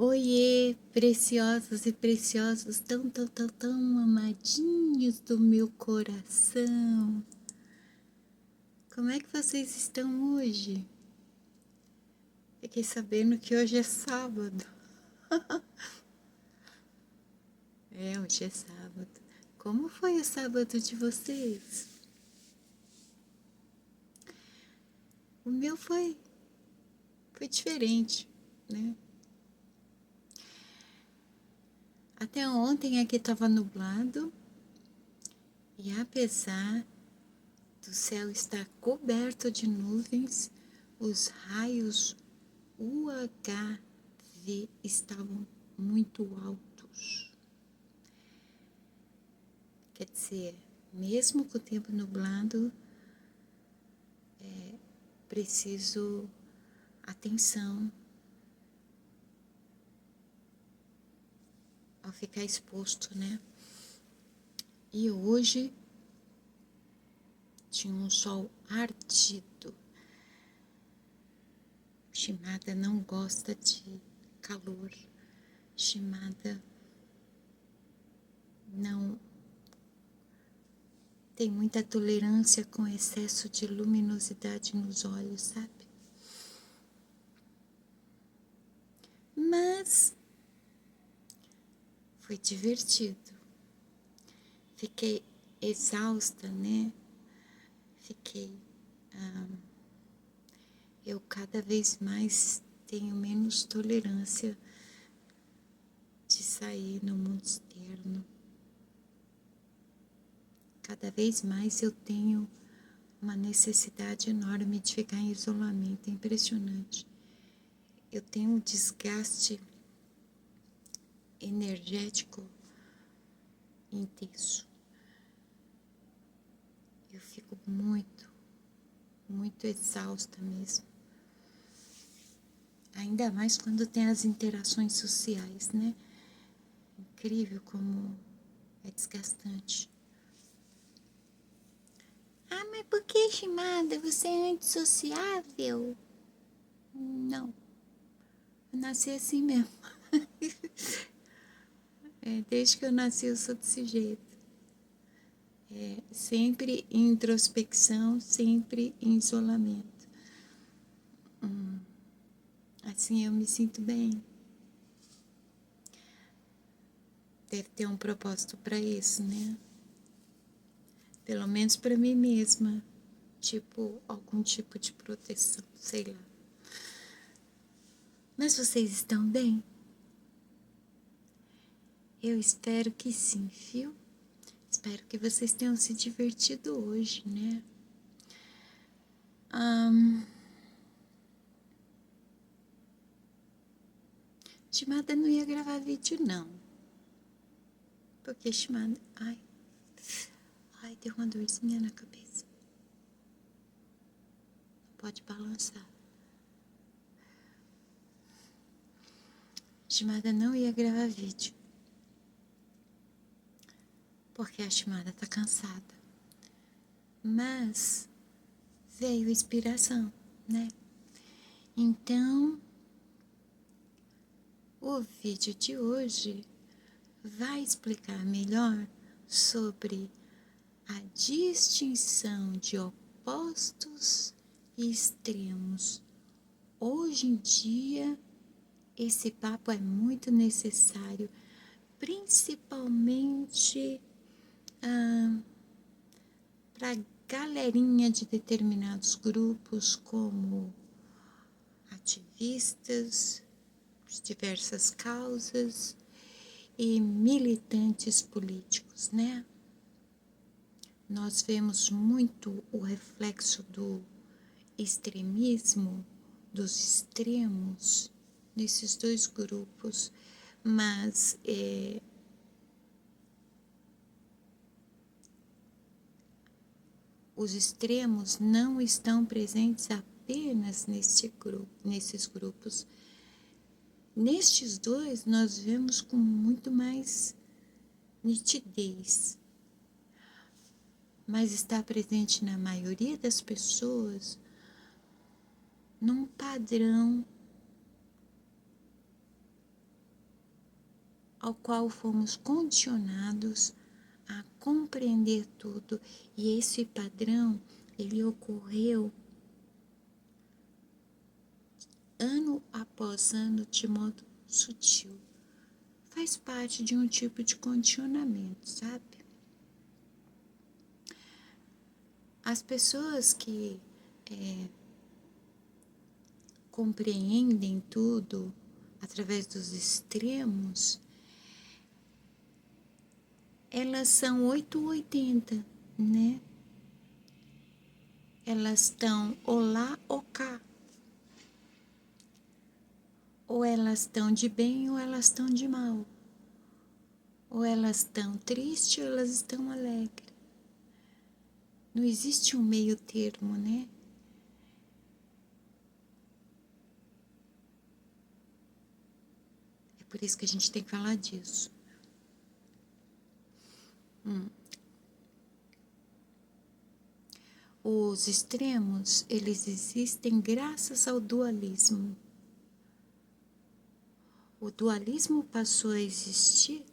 Oiê, preciosos e preciosos, tão amadinhos do meu coração. Como é que vocês estão hoje? Fiquei sabendo que hoje é sábado. Hoje é sábado. Como foi o sábado de vocês? O meu foi diferente, né? Até ontem aqui estava nublado e apesar do céu estar coberto de nuvens, os raios UHV estavam muito altos. Quer dizer, mesmo com o tempo nublado, preciso atenção ao ficar exposto, né? E hoje tinha um sol ardido. Shimada não gosta de calor. Shimada não tem muita tolerância com excesso de luminosidade nos olhos, sabe? Mas foi divertido. Fiquei exausta, né? Eu cada vez mais tenho menos tolerância de sair no mundo externo. Cada vez mais eu tenho uma necessidade enorme de ficar em isolamento, é impressionante. Eu tenho um desgaste energético intenso. Eu fico muito exausta mesmo. Ainda mais quando tem as interações sociais, né? Incrível como é desgastante. Ah, mas por que, Shimada? Você é antissociável? Não. Eu nasci assim mesmo. Desde que eu nasci eu sou desse jeito. Sempre em introspecção, sempre em isolamento. Assim eu me sinto bem. Deve ter um propósito para isso, né? Pelo menos para mim mesma. Tipo, algum tipo de proteção, sei lá. Mas vocês estão bem? Eu espero que sim, viu? Espero que vocês tenham se divertido hoje, né? Shimada não ia gravar vídeo, não. Porque Shimada... Ai, deu uma dorzinha na cabeça. Não pode balançar. Shimada não ia gravar vídeo. Porque a Shimada tá cansada. Mas veio inspiração, né? Então, o vídeo de hoje vai explicar melhor sobre a distinção de opostos e extremos. Hoje em dia, esse papo é muito necessário, principalmente para galerinha de determinados grupos, como ativistas de diversas causas e militantes políticos, né? Nós vemos muito o reflexo do extremismo, dos extremos, nesses dois grupos, mas os extremos não estão presentes apenas nesses grupos. Nestes dois, nós vemos com muito mais nitidez, mas está presente na maioria das pessoas num padrão ao qual fomos condicionados a compreender tudo. E esse padrão, ele ocorreu ano após ano de modo sutil. Faz parte de um tipo de condicionamento, sabe? As pessoas que compreendem tudo através dos extremos, elas são 8 ou 80, né? Elas estão ou lá ou cá. Ou elas estão de bem ou elas estão de mal. Ou elas estão tristes ou elas estão alegres. Não existe um meio termo, né? É por isso que a gente tem que falar disso. Os extremos, eles existem graças ao dualismo. O dualismo passou a existir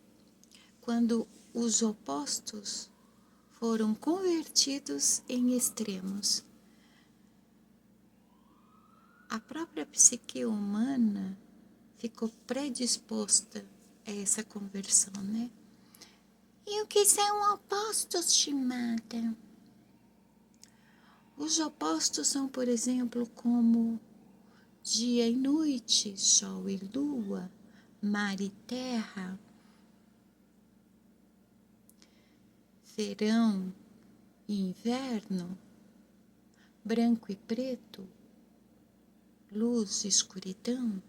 quando os opostos foram convertidos em extremos. A própria psique humana ficou predisposta a essa conversão, né? E o que são opostos, Shimada? Os opostos são, por exemplo, como dia e noite, sol e lua, mar e terra, verão e inverno, branco e preto, luz e escuridão.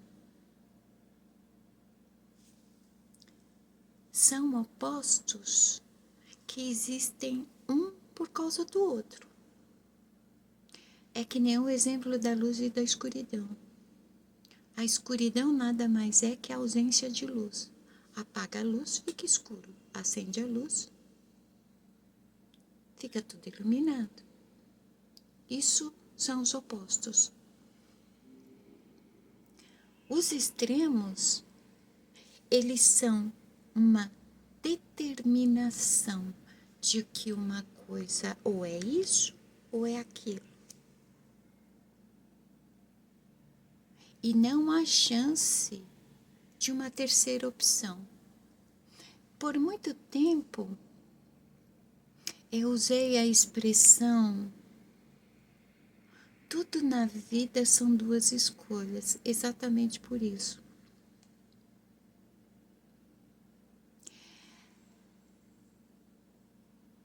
São opostos que existem um por causa do outro. É que nem o exemplo da luz e da escuridão. A escuridão nada mais é que a ausência de luz. Apaga a luz, fica escuro. Acende a luz, fica tudo iluminado. Isso são os opostos. Os extremos, eles são uma determinação de que uma coisa ou é isso ou é aquilo. E não há chance de uma terceira opção. Por muito tempo, eu usei a expressão tudo na vida são duas escolhas, exatamente por isso.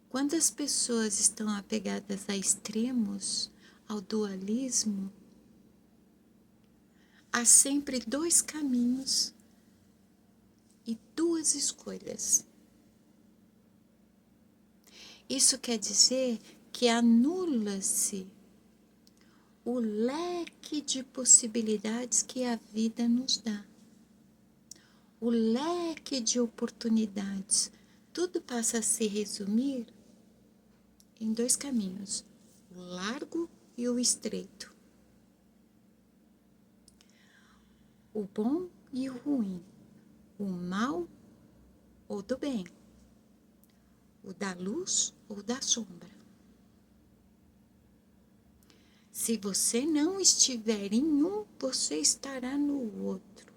Quando as pessoas estão apegadas a extremos, ao dualismo, há sempre dois caminhos e duas escolhas. Isso quer dizer que anula-se o leque de possibilidades que a vida nos dá. O leque de oportunidades. Tudo passa a se resumir em dois caminhos, o largo e o estreito. O bom e o ruim. O mal ou do bem. O da luz ou da sombra. Se você não estiver em um, você estará no outro.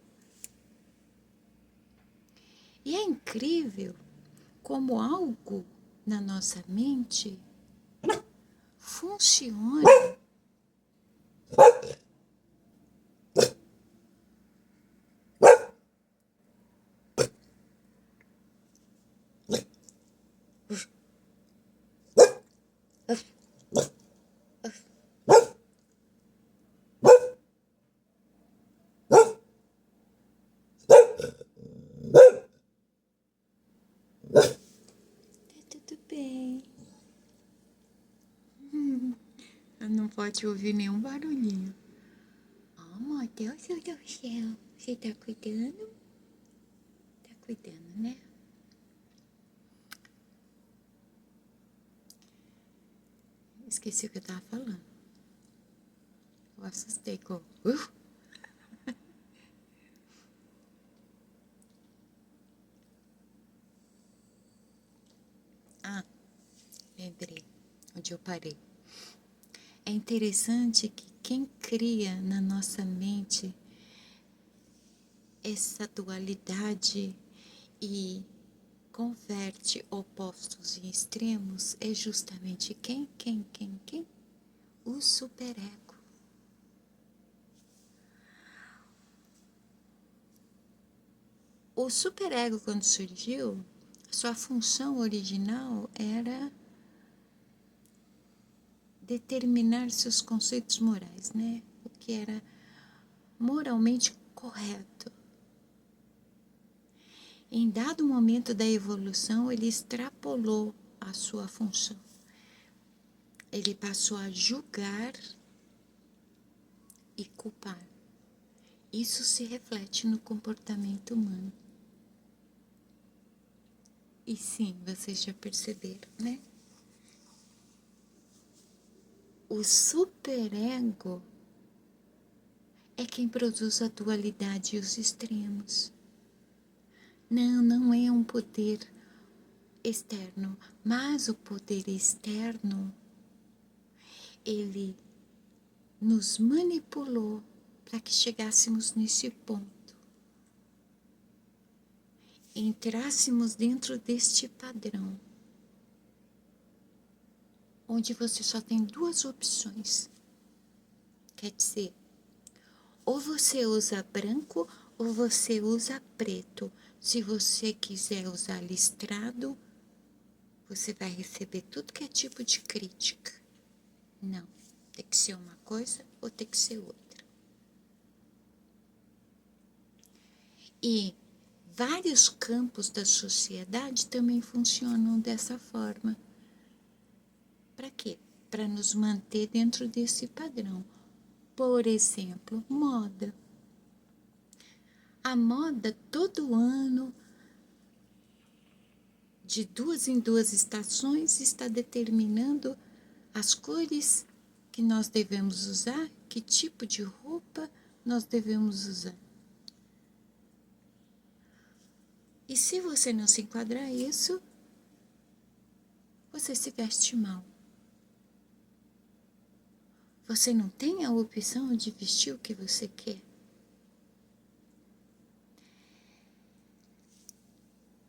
E é incrível como algo na nossa mente funciona tudo bem. Não pode ouvir nenhum barulhinho. Oh, meu Deus do céu. Você tá cuidando? Tá cuidando, né? Esqueci o que eu tava falando. Eu assustei com... lembrei onde eu parei. É interessante que quem cria na nossa mente essa dualidade e converte opostos em extremos é justamente quem? O superego. O superego, quando surgiu, sua função original era determinar seus conceitos morais, né? O que era moralmente correto. Em dado momento da evolução, ele extrapolou a sua função. Ele passou a julgar e culpar. Isso se reflete no comportamento humano. E sim, vocês já perceberam, né? O superego é quem produz a dualidade e os extremos. Não é um poder externo, mas o poder externo, ele nos manipulou para que chegássemos nesse ponto. Entrássemos dentro deste padrão, onde você só tem duas opções. Quer dizer, ou você usa branco ou você usa preto. Se você quiser usar listrado, você vai receber tudo que é tipo de crítica. Não, tem que ser uma coisa ou tem que ser outra. E vários campos da sociedade também funcionam dessa forma. Para quê? Para nos manter dentro desse padrão. Por exemplo, moda. A moda todo ano, de 2 em 2 estações, está determinando as cores que nós devemos usar, que tipo de roupa nós devemos usar. E se você não se enquadrar isso, você se veste mal. Você não tem a opção de vestir o que você quer.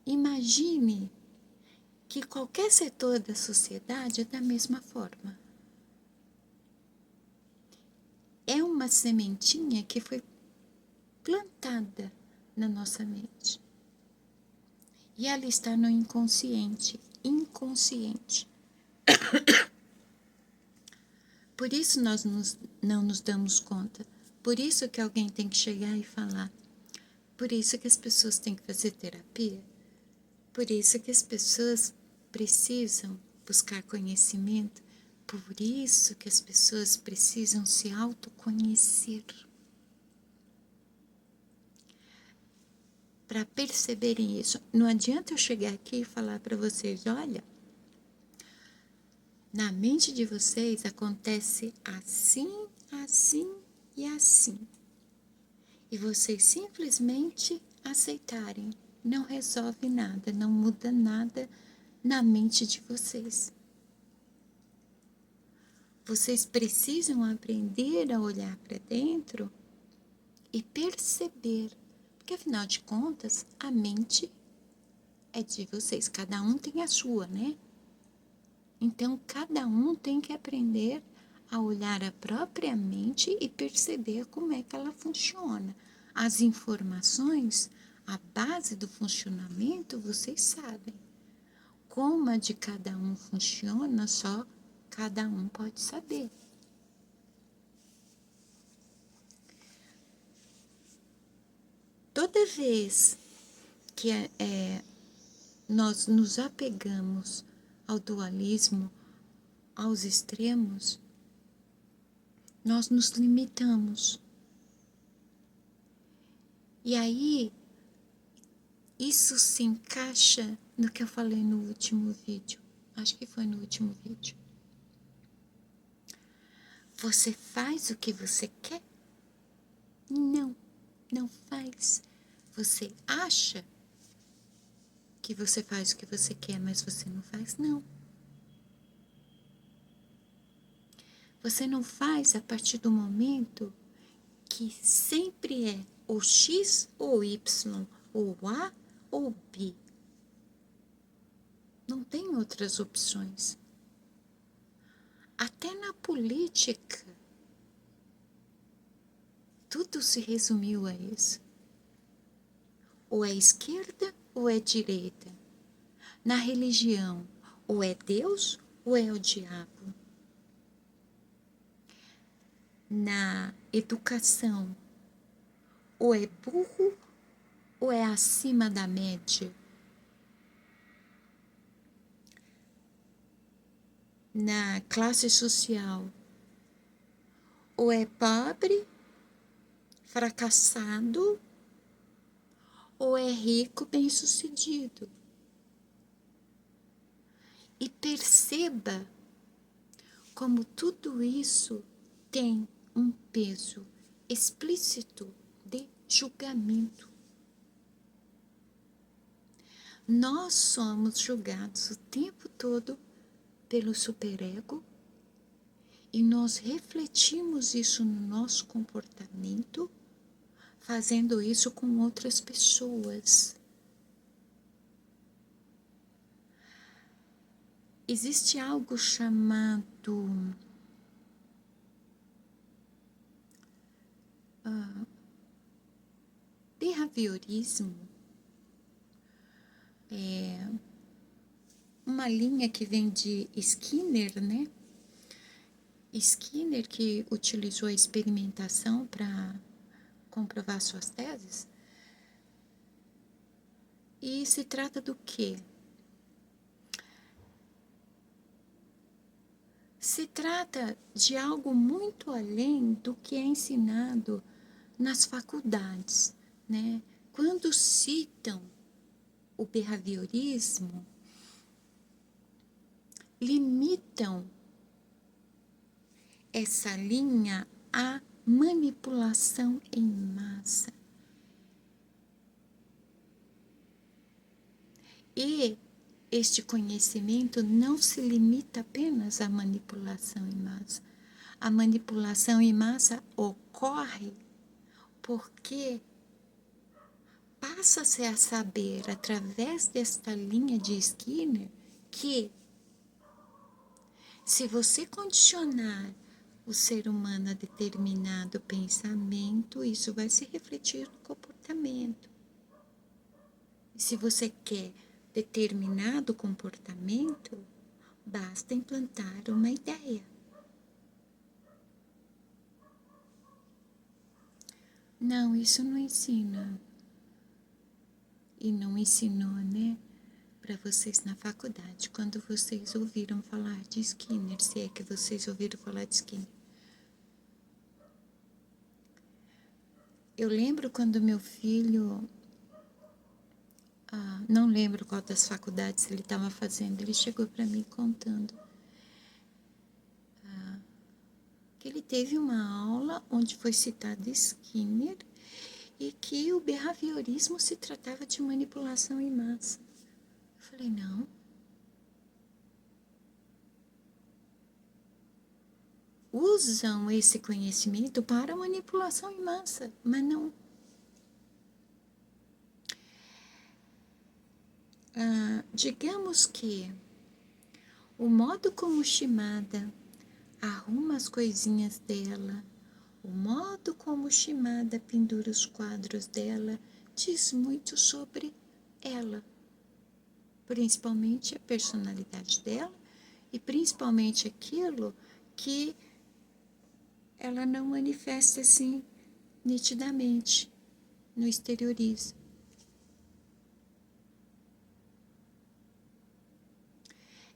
Imagine que qualquer setor da sociedade é da mesma forma. É uma sementinha que foi plantada na nossa mente. E ela está no inconsciente. Por isso nós não nos damos conta. Por isso que alguém tem que chegar e falar. Por isso que as pessoas têm que fazer terapia. Por isso que as pessoas precisam buscar conhecimento. Por isso que as pessoas precisam se autoconhecer. Para perceberem isso. Não adianta eu chegar aqui e falar para vocês, olha, na mente de vocês acontece assim, assim e assim. E vocês simplesmente aceitarem. Não resolve nada, não muda nada na mente de vocês. Vocês precisam aprender a olhar para dentro e perceber. Porque, afinal de contas, a mente é de vocês. Cada um tem a sua, né? Então, cada um tem que aprender a olhar a própria mente e perceber como é que ela funciona. As informações, a base do funcionamento, vocês sabem. Como a de cada um funciona, só cada um pode saber. Toda vez que nós nos apegamos ao dualismo, aos extremos, nós nos limitamos. E aí, isso se encaixa no que eu falei no último vídeo. Acho que foi no último vídeo. Você faz o que você quer? Não faz. Você acha que você faz o que você quer, mas você não faz? Não. Você não faz a partir do momento que sempre é ou X ou Y, ou A ou B. Não tem outras opções. Até na política, tudo se resumiu a isso. Ou é esquerda ou é direita. Na religião, ou é Deus ou é o diabo. Na educação, ou é burro ou é acima da média. Na classe social, ou é pobre, fracassado, ou é rico, bem-sucedido. E perceba como tudo isso tem um peso explícito de julgamento. Nós somos julgados o tempo todo pelo superego e nós refletimos isso no nosso comportamento, fazendo isso com outras pessoas. Existe algo chamado behaviorismo, uma linha que vem de Skinner, né? Skinner, que utilizou a experimentação para comprovar suas teses. E se trata do quê? Se trata de algo muito além do que é ensinado nas faculdades, né? Quando citam o behaviorismo, limitam essa linha à manipulação em massa. E este conhecimento não se limita apenas à manipulação em massa. A manipulação em massa ocorre porque passa-se a saber, através desta linha de Skinner, que se você condicionar o ser humano a determinado pensamento, isso vai se refletir no comportamento. E se você quer determinado comportamento, basta implantar uma ideia. Não, isso não ensina. E não ensinou, né? Para vocês na faculdade, quando vocês ouviram falar de Skinner, se é que vocês ouviram falar de Skinner. Eu lembro quando meu filho, não lembro qual das faculdades ele estava fazendo, ele chegou para mim contando que ele teve uma aula onde foi citado Skinner e que o behaviorismo se tratava de manipulação em massa. Eu falei, não. Usam esse conhecimento para manipulação em massa, mas não. Digamos que o modo como Shimada arruma as coisinhas dela, o modo como Shimada pendura os quadros dela, diz muito sobre ela, principalmente a personalidade dela e principalmente aquilo que ela não manifesta assim nitidamente no exteriorismo.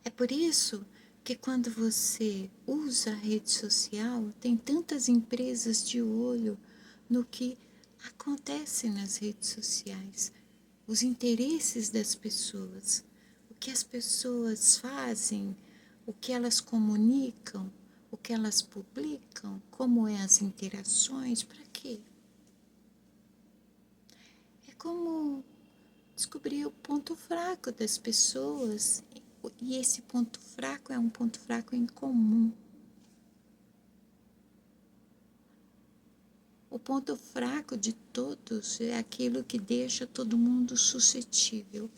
É por isso que quando você usa a rede social, tem tantas empresas de olho no que acontece nas redes sociais, os interesses das pessoas, o que as pessoas fazem, o que elas comunicam, o que elas publicam, como é as interações, para quê? É como descobrir o ponto fraco das pessoas, e esse ponto fraco é um ponto fraco em comum. O ponto fraco de todos é aquilo que deixa todo mundo suscetível.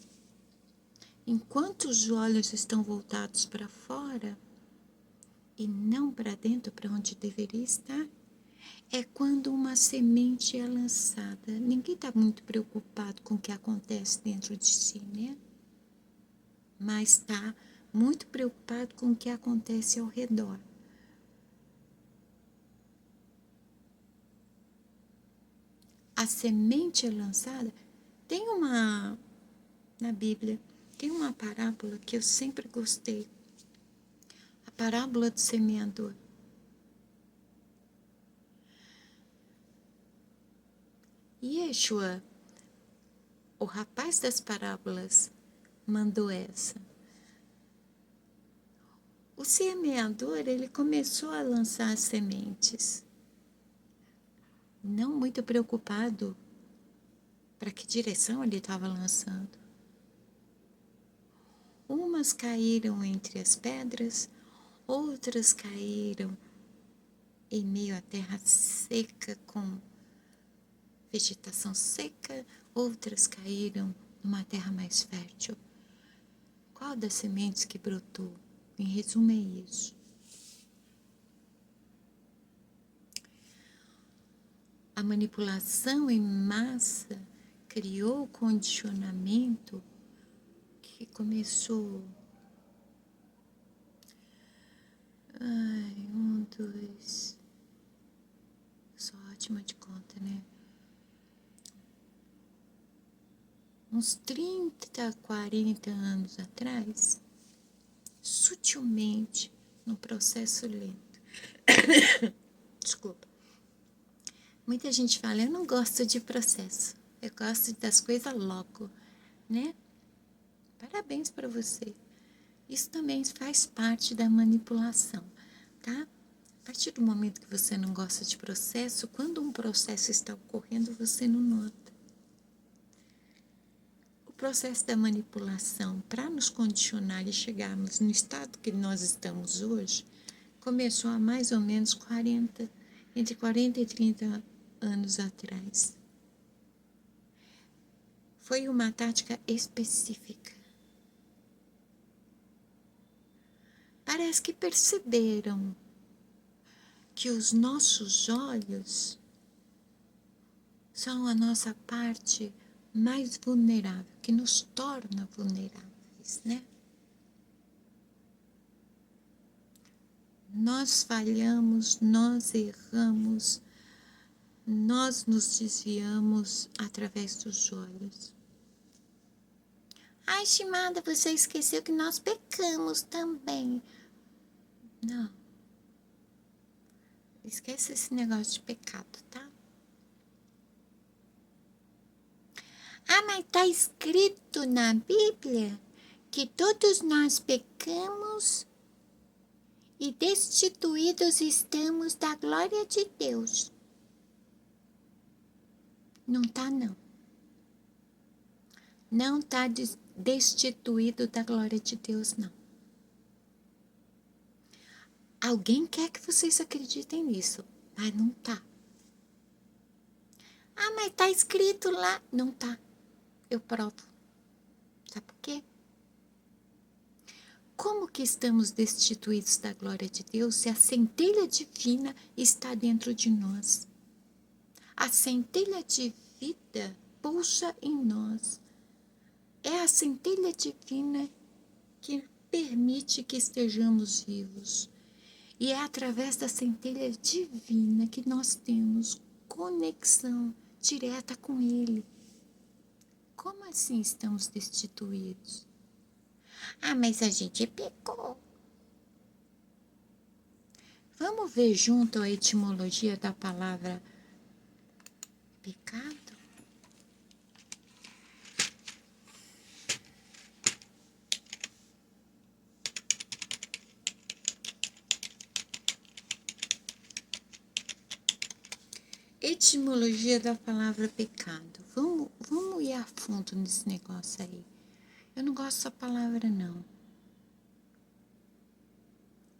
Enquanto os olhos estão voltados para fora e não para dentro, para onde deveria estar, é quando uma semente é lançada. Ninguém está muito preocupado com o que acontece dentro de si, né? Mas está muito preocupado com o que acontece ao redor. A semente é lançada. Tem na Bíblia, tem uma parábola que eu sempre gostei. A parábola do semeador. Yeshua, o rapaz das parábolas, mandou essa. O semeador, ele começou a lançar as sementes, não muito preocupado para que direção ele estava lançando. Umas caíram entre as pedras, outras caíram em meio à terra seca, com vegetação seca, outras caíram numa terra mais fértil. Qual das sementes que brotou? Em resumo, é isso. A manipulação em massa criou o condicionamento que começou. Um, dois. Sou ótima de conta, né? Uns 30, 40 anos atrás, sutilmente, num processo lento. Desculpa. Muita gente fala, eu não gosto de processo, eu gosto das coisas logo, né? Parabéns para você. Isso também faz parte da manipulação, tá? A partir do momento que você não gosta de processo, quando um processo está ocorrendo, você não nota. O processo da manipulação, para nos condicionar e chegarmos no estado que nós estamos hoje, começou há mais ou menos entre 40 e 30 anos atrás. Foi uma tática específica. Parece que perceberam que os nossos olhos são a nossa parte mais vulnerável, que nos torna vulneráveis, né? Nós falhamos, nós erramos, nós nos desviamos através dos olhos. Ai, Shimada, você esqueceu que nós pecamos também. Não. Esquece esse negócio de pecado, tá? Ah, mas tá escrito na Bíblia que todos nós pecamos e destituídos estamos da glória de Deus. Não tá, não. Não tá destituído da glória de Deus, não. Alguém quer que vocês acreditem nisso, mas não tá. Ah, mas tá escrito lá. Não tá. Eu provo. Sabe por quê? Como que estamos destituídos da glória de Deus se a centelha divina está dentro de nós? A centelha de vida pulsa em nós. É a centelha divina que permite que estejamos vivos. E é através da centelha divina que nós temos conexão direta com Ele. Como assim estamos destituídos? Ah, mas a gente pecou. Vamos ver junto a etimologia da palavra pecado? Etimologia da palavra pecado. Vamos ir a fundo nesse negócio aí. Eu não gosto dessa palavra, não.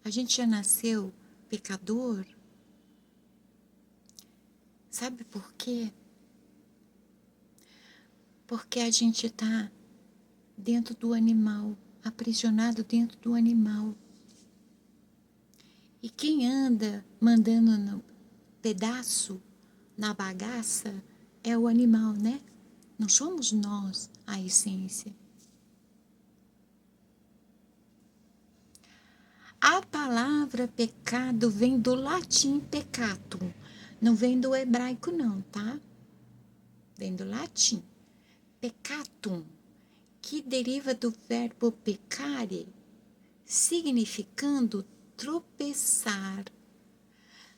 A gente já nasceu pecador? Sabe por quê? Porque a gente está dentro do animal, aprisionado dentro do animal. E quem anda mandando no pedaço, na bagaça, é o animal, né? Não somos nós a essência. A palavra pecado vem do latim peccatum, não vem do hebraico não, tá? Vem do latim. Peccatum, que deriva do verbo peccare, significando tropeçar,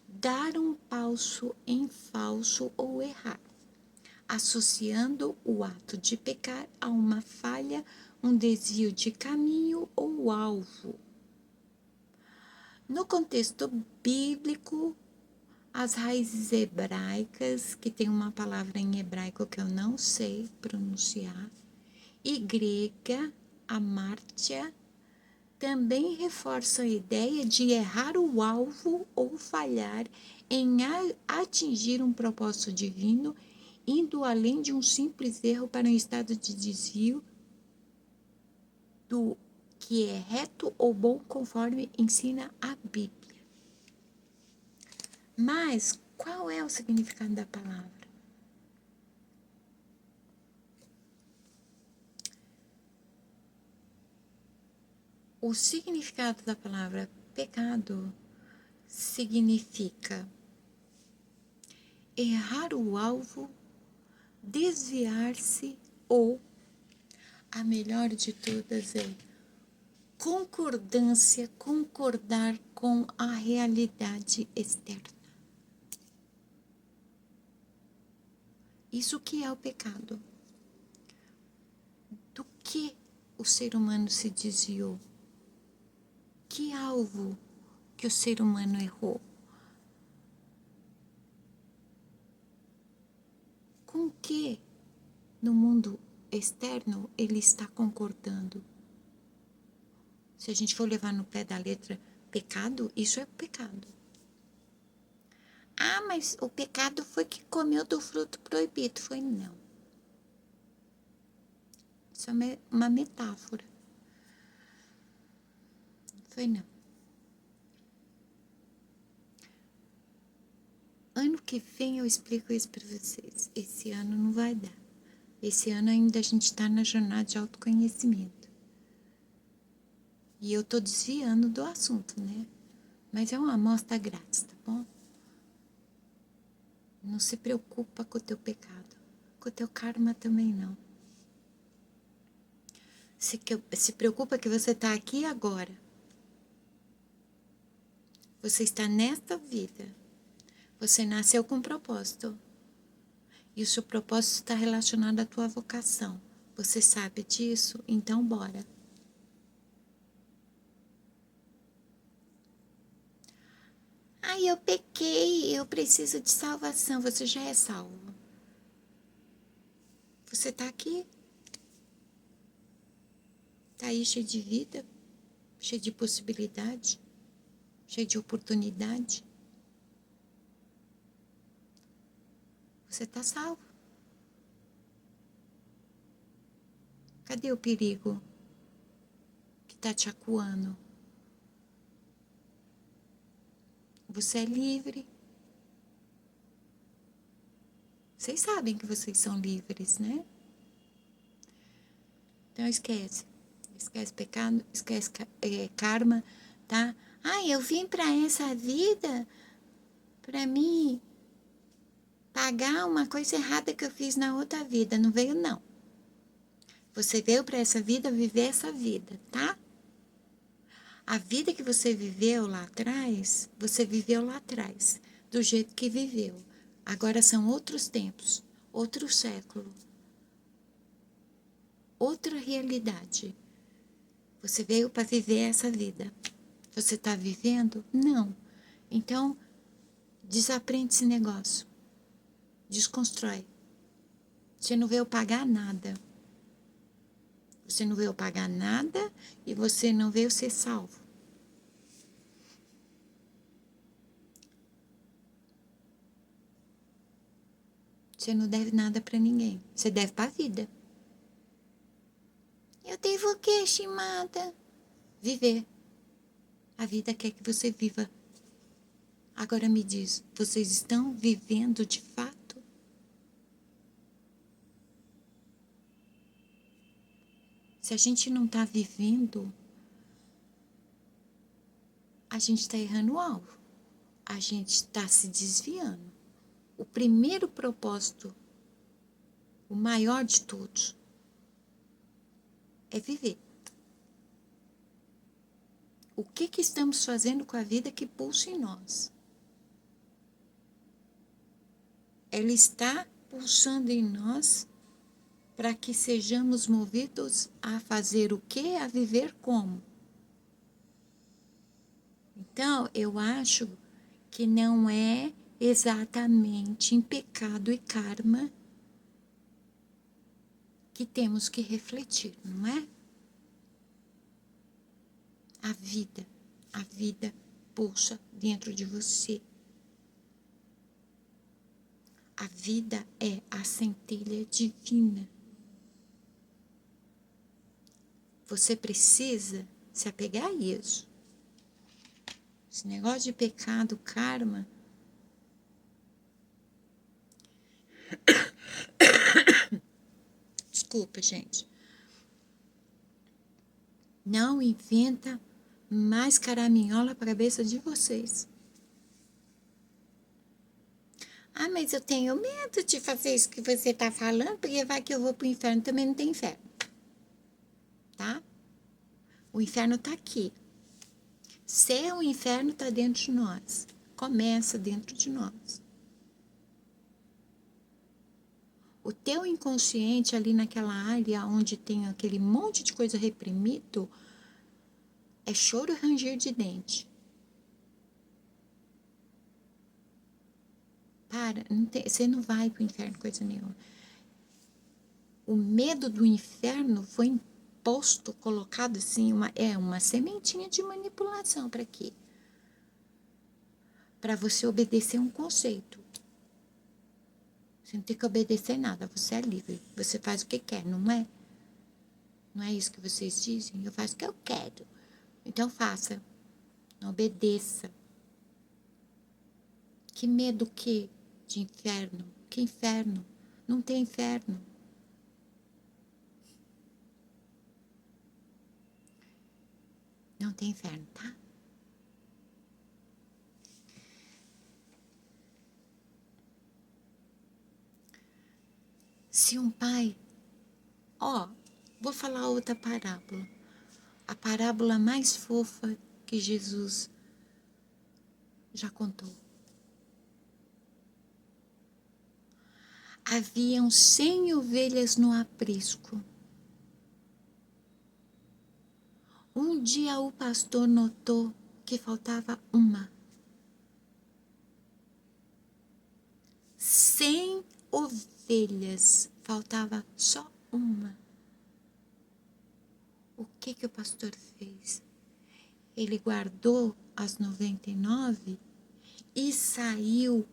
dar um passo em falso ou errar, associando o ato de pecar a uma falha, um desvio de caminho ou alvo. No contexto bíblico, as raízes hebraicas, que tem uma palavra em hebraico que eu não sei pronunciar, e grega, amártia, também reforça a ideia de errar o alvo ou falhar em atingir um propósito divino, indo além de um simples erro para um estado de desvio do que é reto ou bom, conforme ensina a Bíblia. Mas qual é o significado da palavra? O significado da palavra pecado significa errar o alvo, desviar-se ou, a melhor de todas é concordância, concordar com a realidade externa. Isso que é o pecado. Do que o ser humano se desviou? Que alvo que o ser humano errou? Com que no mundo externo ele está concordando? Se a gente for levar no pé da letra pecado, isso é pecado. Ah, mas o pecado foi que comeu do fruto proibido. Foi não. Isso é uma metáfora. Foi não. Ano que vem eu explico isso para vocês. Esse ano não vai dar. Esse ano ainda a gente está na jornada de autoconhecimento. E eu tô desviando do assunto, né? Mas é uma amostra grátis, tá bom? Não se preocupa com o teu pecado. Com o teu karma também não. Se preocupa que você está aqui agora. Você está nesta vida. Você nasceu com um propósito. E o seu propósito está relacionado à tua vocação. Você sabe disso? Então bora. Ai, eu pequei, eu preciso de salvação. Você já é salvo. Você está aqui. Está aí cheio de vida, cheio de possibilidade, cheio de oportunidade. Você está salvo. Cadê o perigo que está te acuando? Você é livre. Vocês sabem que vocês são livres, né? Então esquece. Esquece pecado, esquece karma, tá? Ai, eu vim para essa vida para mim pagar uma coisa errada que eu fiz na outra vida. Não veio, não. Você veio para essa vida viver essa vida, tá? A vida que você viveu lá atrás, você viveu lá atrás, do jeito que viveu. Agora são outros tempos, outro século, outra realidade. Você veio para viver essa vida. Você está vivendo? Não. Então, desaprende esse negócio. Desconstrói. Você não veio pagar nada. Você não veio pagar nada e você não veio ser salvo. Você não deve nada para ninguém. Você deve para a vida. Eu devo o quê, Shimada? Viver. A vida quer que você viva. Agora me diz, vocês estão vivendo de fato? Se a gente não está vivendo, a gente está errando o alvo. A gente está se desviando. O primeiro propósito, o maior de todos, é viver. O que estamos fazendo com a vida que pulsa em nós? Ela está pulsando em nós para que sejamos movidos a fazer o quê? A viver como? Então, eu acho que não é exatamente em pecado e karma que temos que refletir, não é? A vida pulsa dentro de você. A vida é a centelha divina. Você precisa se apegar a isso. Esse negócio de pecado, karma, desculpa, gente. Não inventa mais caraminhola para a cabeça de vocês. Ah, mas eu tenho medo de fazer isso que você está falando, porque vai que eu vou pro inferno. Também não tem inferno, tá? O inferno está aqui. Ser o inferno está dentro de nós. Começa dentro de nós. O teu inconsciente ali naquela área onde tem aquele monte de coisa reprimido é choro e ranger de dente. Para, você não vai pro inferno coisa nenhuma. O medo do inferno foi imposto, colocado assim, uma sementinha de manipulação para quê? Para você obedecer um conceito. Você não tem que obedecer nada, você é livre. Você faz o que quer, não é? Não é isso que vocês dizem? Eu faço o que eu quero. Então faça. Não obedeça. Que medo que de inferno? Que inferno? Não tem inferno. Não tem inferno, tá? Se um pai... vou falar outra parábola. A parábola mais fofa que Jesus já contou. Haviam 100 ovelhas no aprisco. Um dia o pastor notou que faltava uma. 100 ovelhas, faltava só uma. O que o pastor fez? Ele guardou as 99 e saiu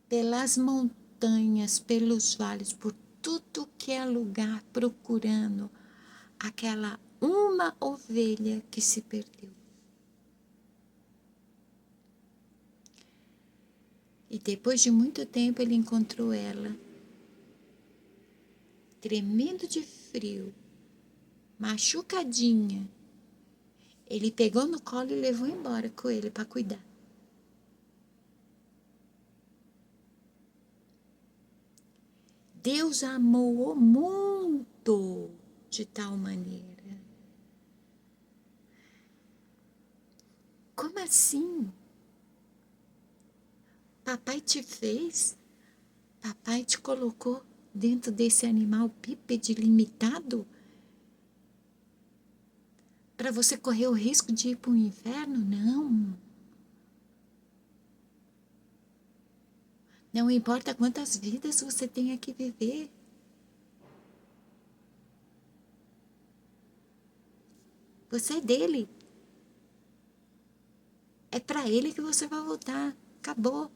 pelas montanhas, pelos vales, por tudo que é lugar, procurando aquela uma ovelha que se perdeu. E depois de muito tempo ele encontrou ela, tremendo de frio, machucadinha. Ele pegou no colo e levou embora com ele para cuidar. Deus amou o mundo de tal maneira. Como assim? Papai te fez? Papai te colocou dentro desse animal bípede limitado? Para você correr o risco de ir para o inferno? Não. Não importa quantas vidas você tenha que viver. Você é dele. É para ele que você vai voltar. Acabou.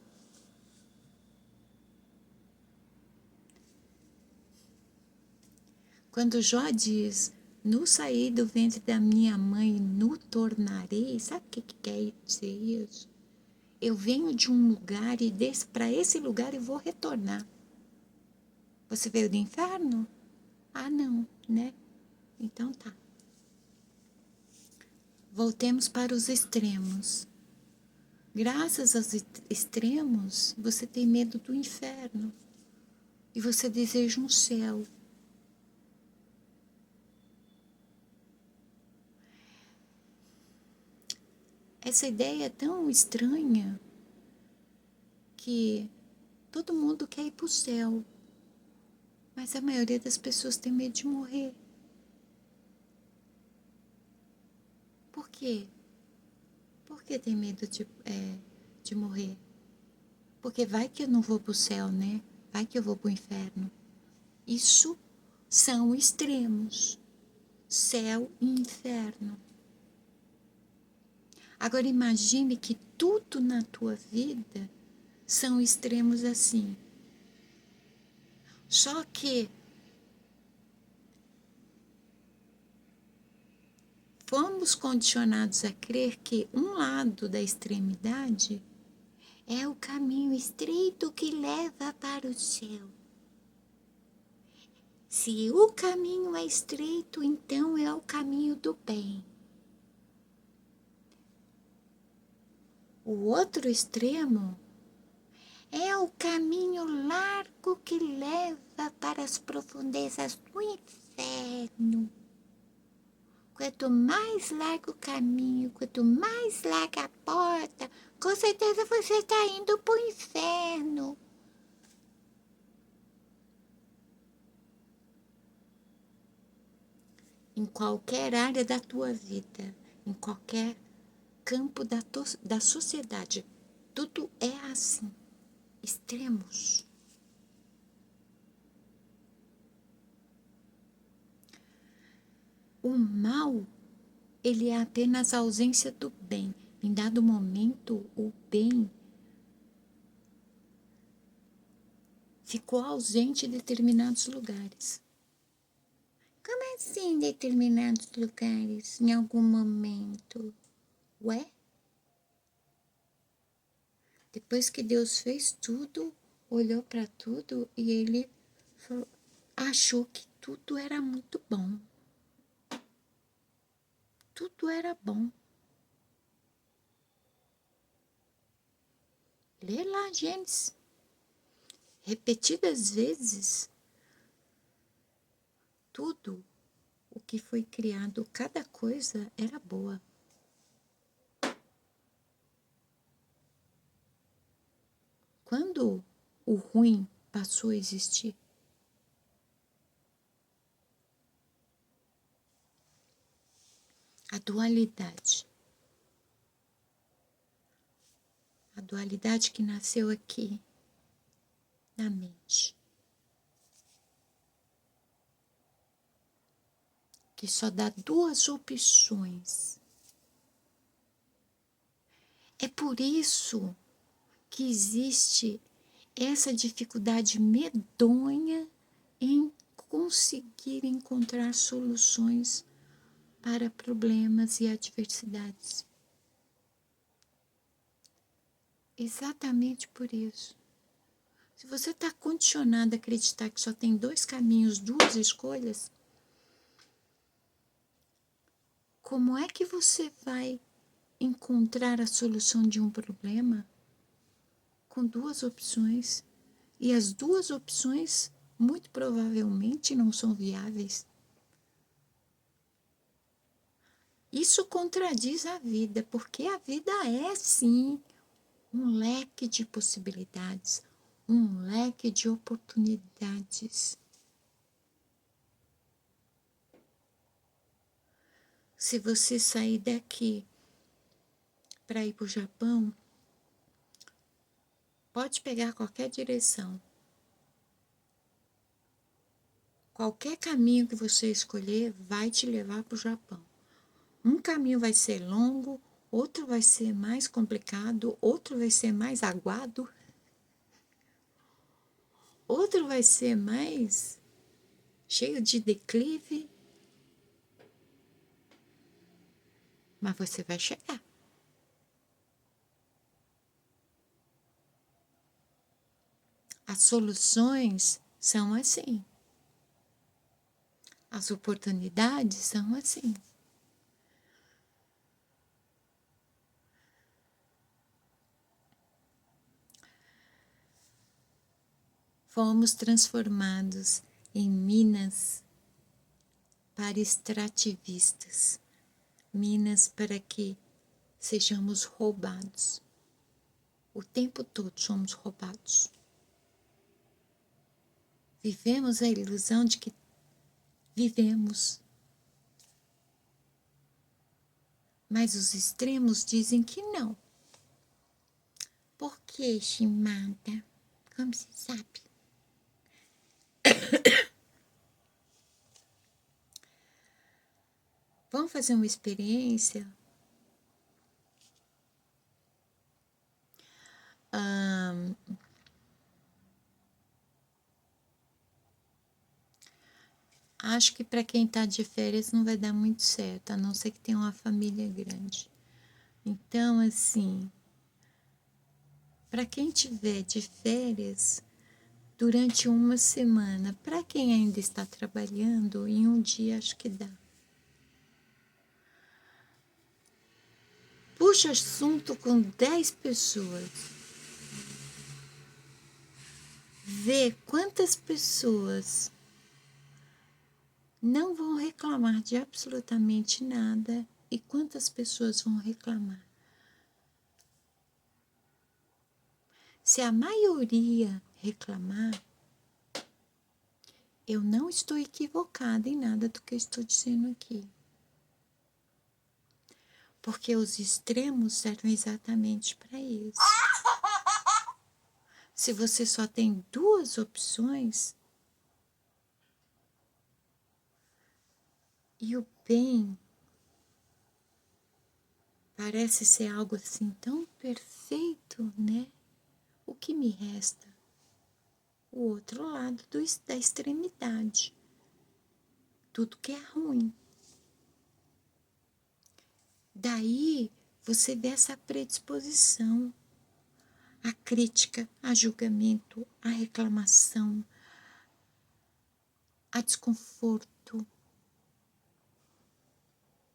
Quando Jó diz, no sair do ventre da minha mãe, no tornarei, sabe o que quer dizer isso? Eu venho de um lugar e para esse lugar eu vou retornar. Você veio do inferno? Ah, não, né? Então tá. Voltemos para os extremos. Graças aos extremos, você tem medo do inferno e você deseja um céu. Essa ideia é tão estranha que todo mundo quer ir para o céu, mas a maioria das pessoas tem medo de morrer. Por quê? Por que tem medo de morrer? Porque vai que eu não vou para o céu, né? Vai que eu vou para o inferno. Isso são extremos. Céu e inferno. Agora imagine que tudo na tua vida são extremos assim. Só que fomos condicionados a crer que um lado da extremidade é o caminho estreito que leva para o céu. Se o caminho é estreito, então é o caminho do bem. O outro extremo é o caminho largo que leva para as profundezas do inferno. Quanto mais largo o caminho, quanto mais larga a porta, com certeza você está indo para o inferno. Em qualquer área da tua vida, em qualquer campo da sociedade, tudo é assim, extremos. O mal, ele é apenas a ausência do bem. Em dado momento, o bem ficou ausente em determinados lugares. Como assim em determinados lugares, em algum momento? Ué? Depois que Deus fez tudo, olhou para tudo e ele achou que tudo era muito bom. Tudo era bom. Lê lá, Gênesis. Repetidas vezes, tudo o que foi criado, cada coisa era boa. Quando o ruim passou a existir, a dualidade. A dualidade que nasceu aqui na mente. Que só dá duas opções. É por isso que existe essa dificuldade medonha em conseguir encontrar soluções para problemas e adversidades. Exatamente por isso. Se você está condicionado a acreditar que só tem dois caminhos, duas escolhas, como é que você vai encontrar a solução de um problema com duas opções? E as duas opções, muito provavelmente, não são viáveis. Isso contradiz a vida, porque a vida é, sim, um leque de possibilidades, um leque de oportunidades. Se você sair daqui para ir para o Japão, pode pegar qualquer direção. Qualquer caminho que você escolher vai te levar para o Japão. Um caminho vai ser longo, outro vai ser mais complicado, outro vai ser mais aguado, outro vai ser mais cheio de declive, mas você vai chegar. As soluções são assim. As oportunidades são assim. Fomos transformados em minas para extrativistas, minas para que sejamos roubados. O tempo todo somos roubados. Vivemos a ilusão de que vivemos. Mas os extremos dizem que não. Por que, Shimada? Como se sabe? Vamos fazer uma experiência? Acho que para quem está de férias não vai dar muito certo, a não ser que tenha uma família grande. Então, assim, para quem tiver de férias durante uma semana, para quem ainda está trabalhando, em um dia acho que dá. Puxa assunto com 10 pessoas. Vê quantas pessoas não vão reclamar de absolutamente nada e quantas pessoas vão reclamar. Se a maioria reclamar, eu não estou equivocada em nada do que eu estou dizendo aqui. Porque os extremos servem exatamente para isso. Se você só tem duas opções, e o bem parece ser algo assim tão perfeito, né? O que me resta? O outro lado da extremidade. Tudo que é ruim. Daí você vê essa predisposição à crítica, a julgamento, à reclamação, a desconforto,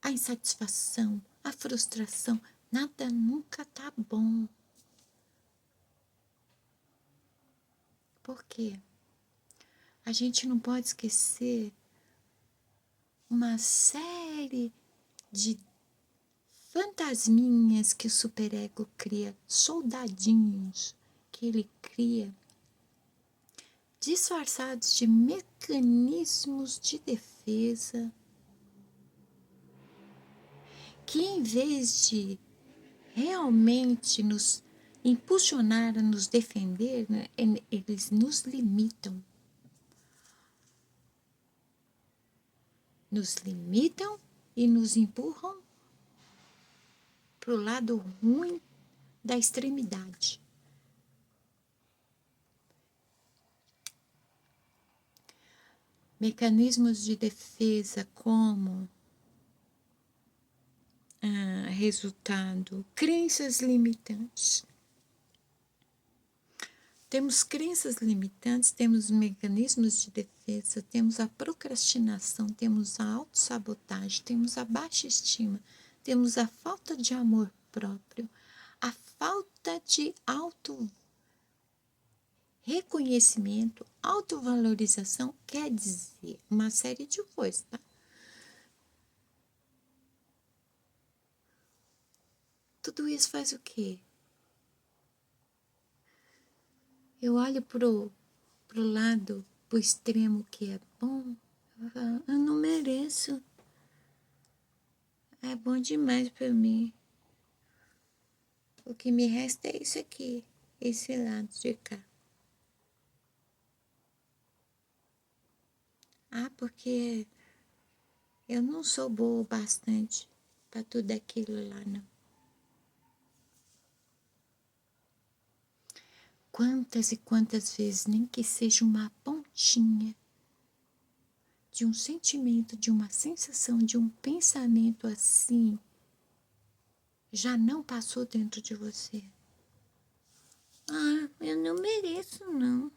a insatisfação, a frustração. Nada nunca tá bom. Por quê? A gente não pode esquecer uma série de fantasminhas que o superego cria, soldadinhos que ele cria, disfarçados de mecanismos de defesa, que em vez de realmente nos impulsionar a nos defender, né, eles nos limitam. Nos limitam e nos empurram para o lado ruim da extremidade. Mecanismos de defesa como resultado, crenças limitantes. Temos crenças limitantes, temos mecanismos de defesa, temos a procrastinação, temos a autossabotagem, temos a baixa estima, temos a falta de amor próprio, a falta de reconhecimento, autovalorização, quer dizer uma série de coisas, tá? Tudo isso faz o quê? Eu olho pro lado, pro extremo que é bom, eu falo, eu não mereço. É bom demais para mim. O que me resta é isso aqui, esse lado de cá. Ah, porque eu não sou boa o bastante para tudo aquilo lá, não. Quantas e quantas vezes, nem que seja uma pontinha, de um sentimento, de uma sensação, de um pensamento assim, já não passou dentro de você? Ah, eu não mereço, não.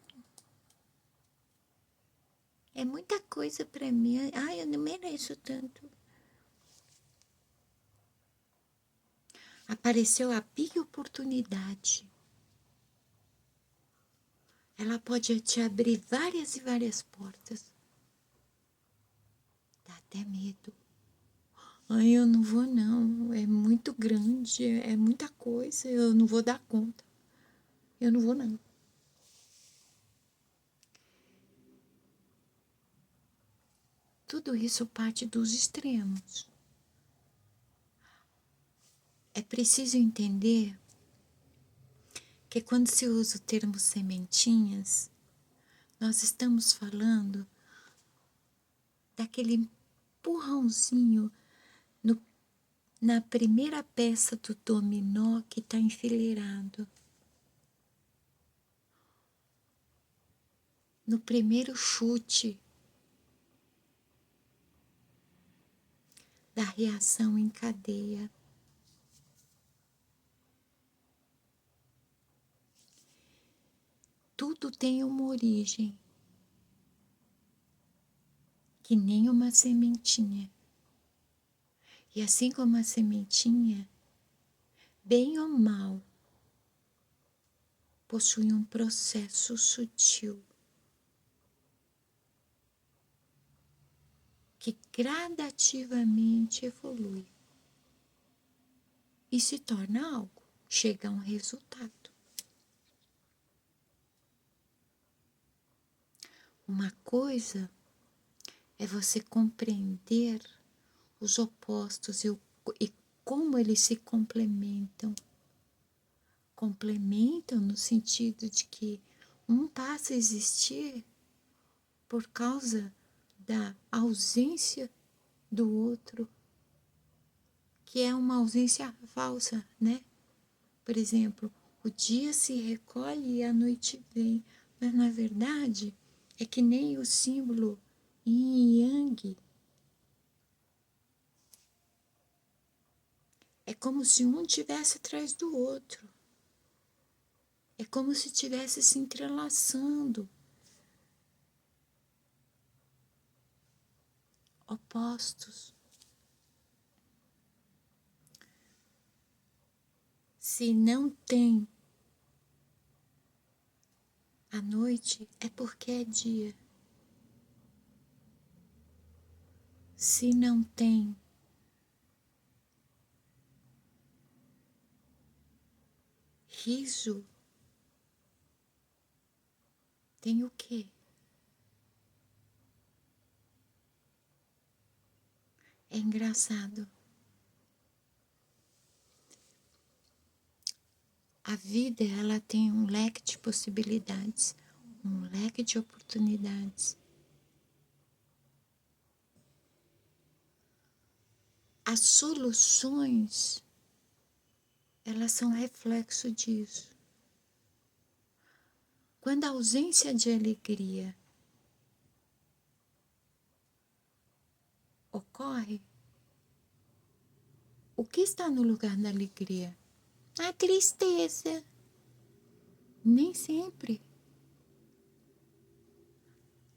É muita coisa para mim. Ah, eu não mereço tanto. Apareceu a big oportunidade. Ela pode te abrir várias e várias portas. Dá até medo. Ai, eu não vou não. É muito grande, é muita coisa. Eu não vou dar conta. Eu não vou não. Tudo isso parte dos extremos. É preciso entender que quando se usa o termo sementinhas, nós estamos falando daquele empurrãozinho na primeira peça do dominó que está enfileirado. No primeiro chute da reação em cadeia. Tudo tem uma origem, que nem uma sementinha. E assim como a sementinha, bem ou mal, possui um processo sutil que gradativamente evolui e se torna algo, chega a um resultado. Uma coisa é você compreender os opostos e como eles se complementam. Complementam no sentido de que um passa a existir por causa da ausência do outro, que é uma ausência falsa, né? Por exemplo, o dia se recolhe e a noite vem, mas na verdade é que nem o símbolo yin e yang. É como se um tivesse atrás do outro. É como se estivesse se entrelaçando. Opostos. Se não tem a noite, é porque é dia. Se não tem riso, tem o quê? É engraçado. A vida, ela tem um leque de possibilidades, um leque de oportunidades. As soluções, elas são reflexo disso. Quando a ausência de alegria ocorre, o que está no lugar da alegria? A tristeza. Nem sempre.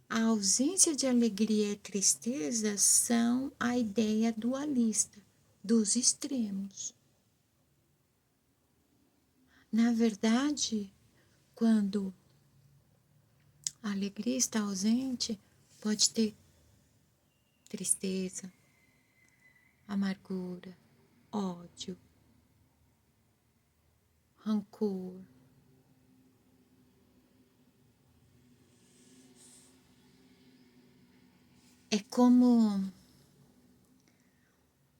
A ausência de alegria e tristeza são a ideia dualista, dos extremos. Na verdade, quando a alegria está ausente, pode ter tristeza, amargura, ódio, rancor. É como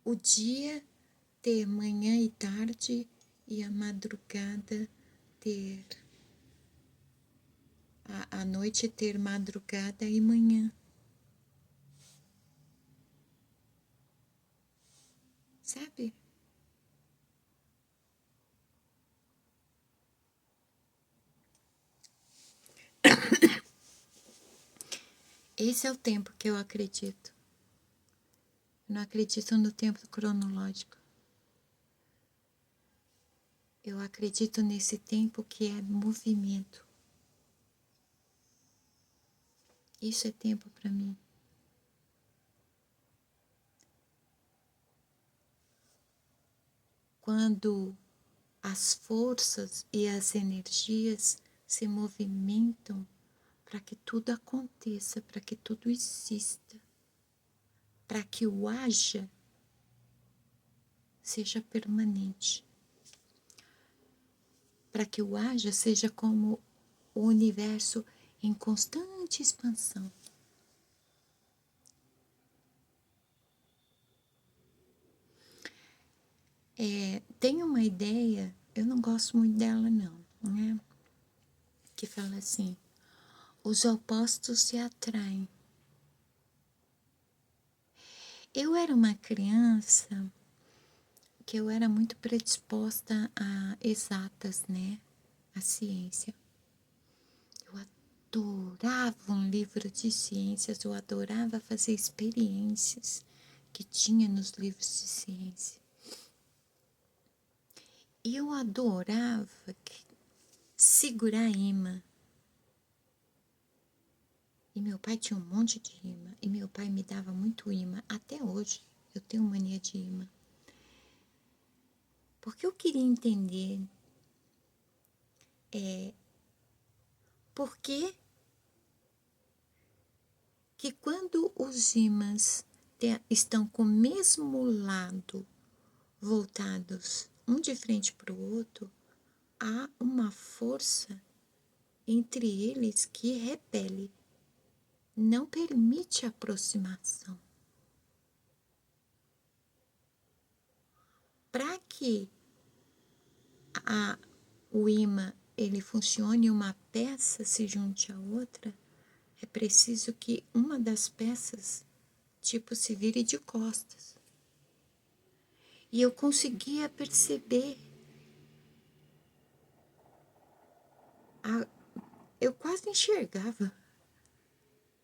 o dia ter manhã e tarde e a madrugada ter a noite ter madrugada e manhã. Sabe? Esse é o tempo que eu acredito. Eu não acredito no tempo cronológico. Eu acredito nesse tempo que é movimento. Isso é tempo para mim. Quando as forças e as energias se movimentam para que tudo aconteça, para que tudo exista, para que o haja seja permanente, para que o haja seja como o universo em constante expansão. Tem uma ideia, eu não gosto muito dela não, né? Que fala assim, os opostos se atraem. Eu era uma criança que eu era muito predisposta a exatas, né? A ciência. Eu adorava um livro de ciências, eu adorava fazer experiências que tinha nos livros de ciência. E eu adorava segurar imã. E meu pai tinha um monte de imã. E meu pai me dava muito imã. Até hoje eu tenho mania de imã. Porque eu queria entender por que quando os ímãs estão com o mesmo lado voltados um de frente para o outro, há uma força entre eles que repele, não permite aproximação. Para que o ímã ele funcione e uma peça se junte à outra, é preciso que uma das peças tipo se vire de costas. E eu conseguia perceber, eu quase enxergava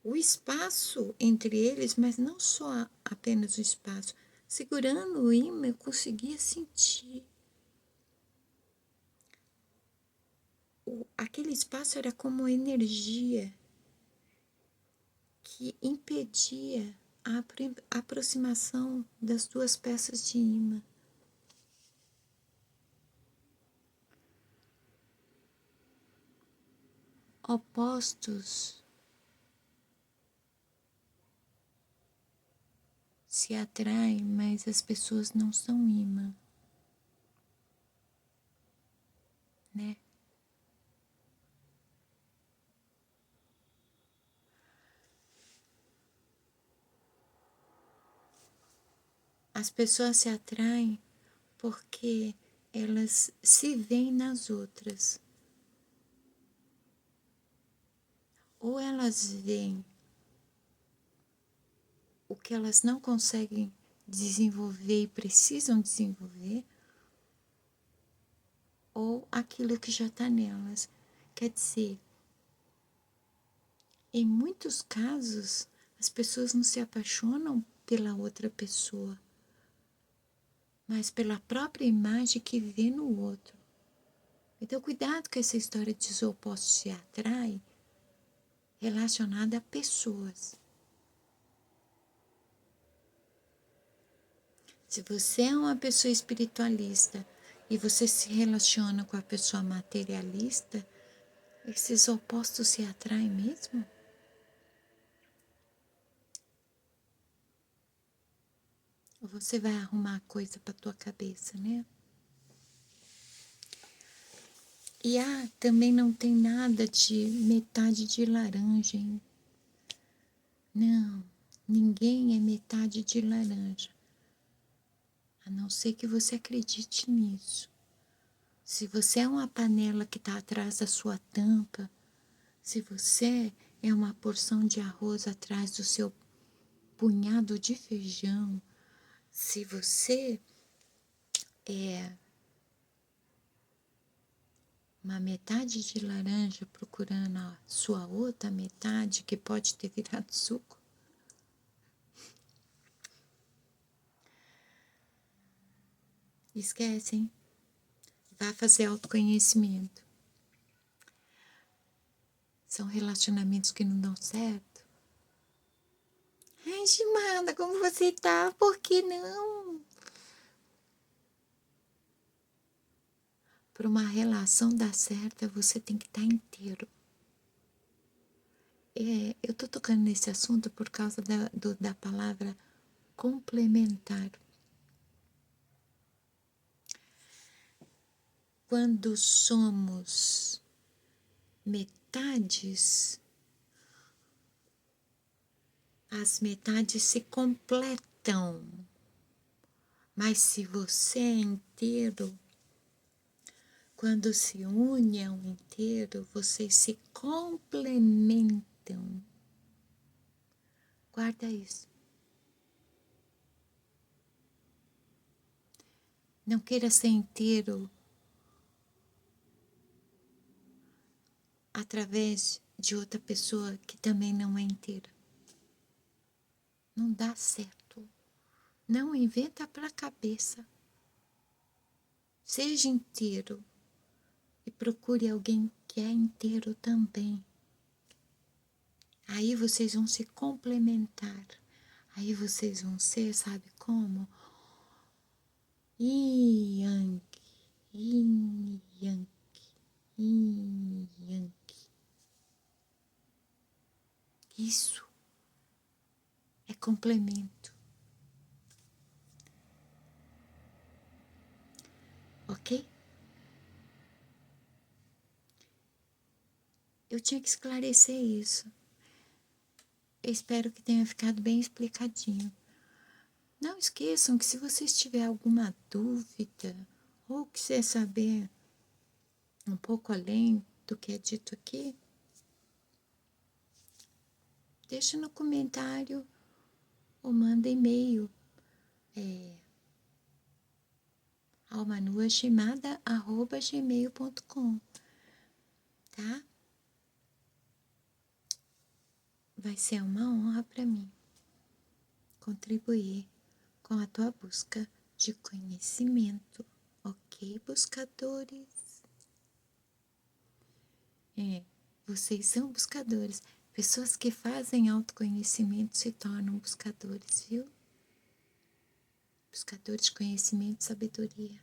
o espaço entre eles, mas não só apenas o espaço. Segurando o ímã, eu conseguia sentir. Aquele espaço era como energia que impedia a aproximação das duas peças de ímã. Opostos se atraem, mas as pessoas não são imã, né? As pessoas se atraem porque elas se veem nas outras. Ou elas veem o que elas não conseguem desenvolver e precisam desenvolver, ou aquilo que já está nelas. Quer dizer, em muitos casos, as pessoas não se apaixonam pela outra pessoa, mas pela própria imagem que vê no outro. Então, cuidado com essa história de os opostos se atraem relacionada a pessoas. Se você é uma pessoa espiritualista e você se relaciona com a pessoa materialista, esses opostos se atraem mesmo? Ou você vai arrumar coisa para tua cabeça, né? E também não tem nada de metade de laranja, hein? Não, ninguém é metade de laranja. A não ser que você acredite nisso. Se você é uma panela que está atrás da sua tampa, se você é uma porção de arroz atrás do seu punhado de feijão, se você é uma metade de laranja procurando a sua outra metade que pode ter virado suco. Esquece, hein? Vá fazer autoconhecimento. São relacionamentos que não dão certo. Ai, Gimada, como você tá? Por que não? Para uma relação dar certo, você tem que estar inteiro. Eu tô tocando nesse assunto por causa da palavra complementar. Quando somos metades, as metades se completam. Mas se você é inteiro, quando se une a um inteiro, vocês se complementam. Guarda isso. Não queira ser inteiro através de outra pessoa que também não é inteira. Não dá certo. Não inventa para a cabeça. Seja inteiro e procure alguém que é inteiro também. Aí vocês vão se complementar. Aí vocês vão ser, sabe como? Yin Yang, Yin Yang, Yin Yang. Isso é complemento. Ok? Eu tinha que esclarecer isso. Eu espero que tenha ficado bem explicadinho. Não esqueçam que se vocês tiverem alguma dúvida ou quiser saber um pouco além do que é dito aqui, deixa no comentário ou manda e-mail. almanuashimada@gmail.com, tá? Vai ser uma honra para mim contribuir com a tua busca de conhecimento, ok, buscadores? Vocês são buscadores. Pessoas que fazem autoconhecimento se tornam buscadores, viu? Buscadores de conhecimento e sabedoria.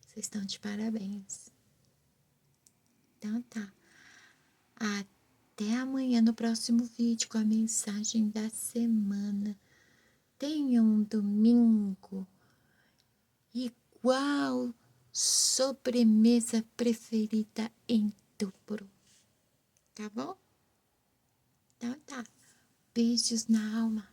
Vocês estão de parabéns. Então tá. Até amanhã no próximo vídeo com a mensagem da semana. Tenha um domingo igual sobremesa preferida em dobro. Tá bom? Então tá. Beijos na alma.